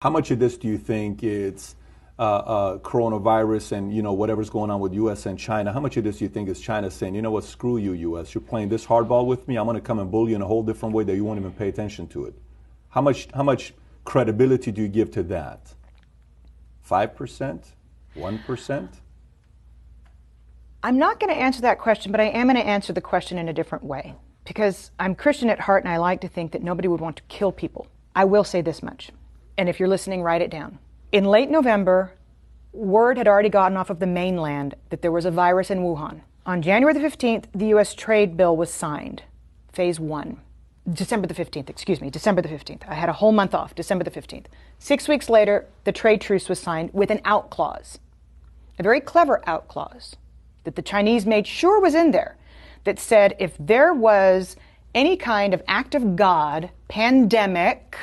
How much of this do you think it's coronavirus and whatever's going on with U.S. and China? How much of this do you think is China saying, you know what, screw you, U.S. You're playing this hardball with me. I'm going to come and bully you in a whole different way that you won't even pay attention to it. How much credibility do you give to that? 5%? 1%? I'm not going to answer that question, but I am going to answer the question in a different way. Because I'm Christian at heart and I like to think that nobody would want to kill people. I will say this much. And if you're listening, write it down. In late November, word had already gotten off of the mainland that there was a virus in Wuhan. On January the 15th, the U.S. trade bill was signed, phase 1. December the 15th. I had a whole month off, December the 15th. 6 weeks later, the trade truce was signed with an out clause, a very clever out clause that the Chinese made sure was in there that said if there was any kind of act of God, pandemic,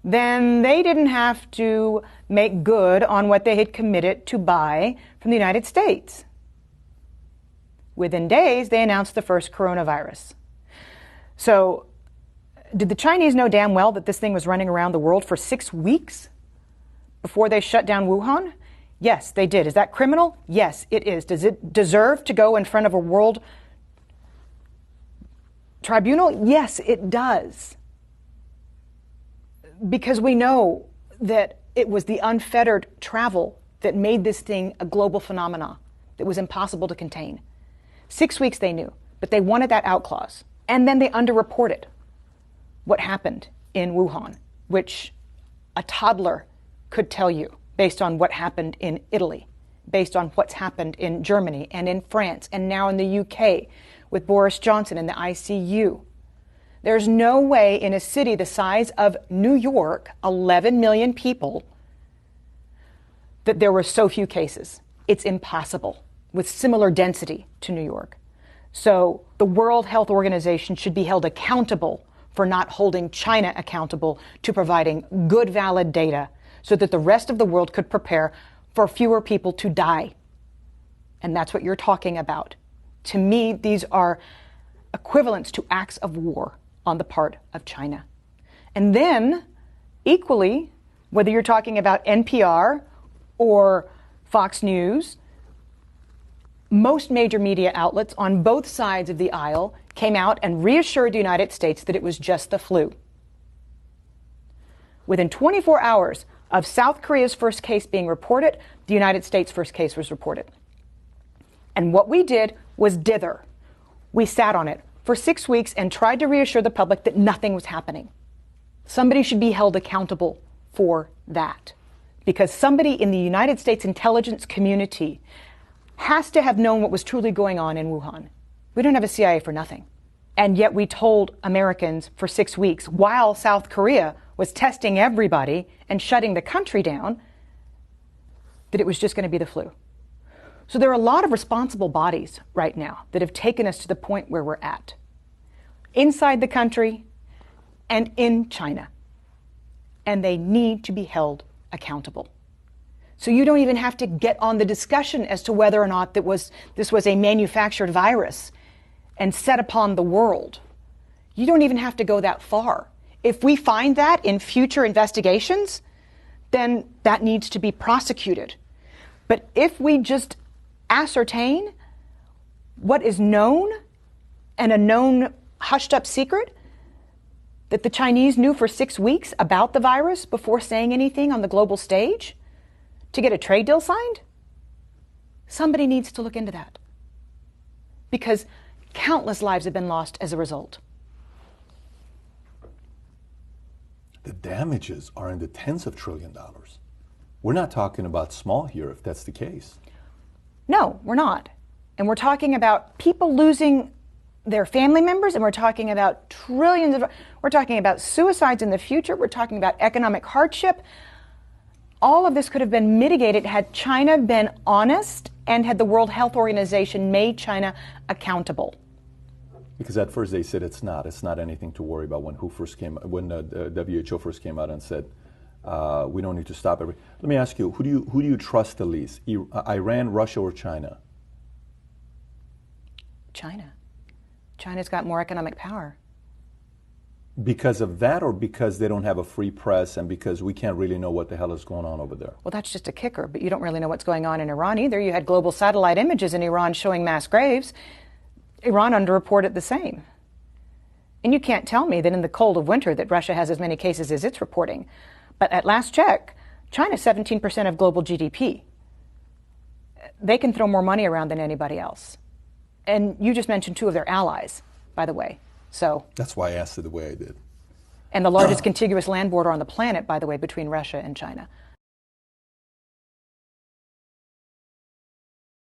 then they didn't have to make good on what they had committed to buy from the United States. Within days, they announced the first coronavirus. So, did the Chinese know damn well that this thing was running around the world for 6 weeks before they shut down Wuhan? Yes, they did. Is that criminal? Yes, it is. Does it deserve to go in front of a world tribunal? Yes, it does. Because we know that it was the unfettered travel that made this thing a global phenomenon that was impossible to contain. 6 weeks they knew, but they wanted that out clause. And then they underreported what happened in Wuhan, which a toddler could tell you based on what happened in Italy, based on what's happened in Germany and in France and now in the UK with Boris Johnson in the ICU. There's no way in a city the size of New York, 11 million people, that there were so few cases. It's impossible with similar density to New York. So the World Health Organization should be held accountable for not holding China accountable to providing good, valid data so that the rest of the world could prepare for fewer people to die. And that's what you're talking about. To me, these are equivalents to acts of war on the part of China. And then, equally, whether you're talking about NPR or Fox News, most major media outlets on both sides of the aisle came out and reassured the United States that it was just the flu. Within 24 hours of South Korea's first case being reported, the United States' first case was reported. And what we did was dither. We sat on it for 6 weeks and tried to reassure the public that nothing was happening. Somebody should be held accountable for that. Because somebody in the United States intelligence community has to have known what was truly going on in Wuhan. We don't have a CIA for nothing. And yet we told Americans for 6 weeks, while South Korea was testing everybody and shutting the country down, that it was just going to be the flu. So there are a lot of responsible bodies right now that have taken us to the point where we're at, inside the country and in China. And they need to be held accountable. So you don't even have to get on the discussion as to whether or not this was a manufactured virus and set upon the world. You don't even have to go that far. If we find that in future investigations, then that needs to be prosecuted. But if we just ascertain what is known and a known hushed up secret that the Chinese knew for 6 weeks about the virus before saying anything on the global stage to get a trade deal signed, somebody needs to look into that. Because countless lives have been lost as a result. The damages are in the tens of trillions of dollars. We're not talking about small here if that's the case. No, we're not. And we're talking about people losing their family members, and we're talking about we're talking about suicides in the future, we're talking about economic hardship. All of this could have been mitigated had China been honest and had the World Health Organization made China accountable. Because at first they said it's not anything to worry about when the WHO first came out and said, we don't need to stop everything. Let me ask you, who do you trust the least? Iran, Russia, or China? China. China's got more economic power. Because of that, or because they don't have a free press and because we can't really know what the hell is going on over there? Well, that's just a kicker, but you don't really know what's going on in Iran either. You had global satellite images in Iran showing mass graves. Iran underreported the same. And you can't tell me that in the cold of winter that Russia has as many cases as it's reporting. But at last check, China's 17% of global GDP. They can throw more money around than anybody else. And you just mentioned two of their allies, by the way. So that's why I asked it the way I did. And the largest contiguous land border on the planet, by the way, between Russia and China.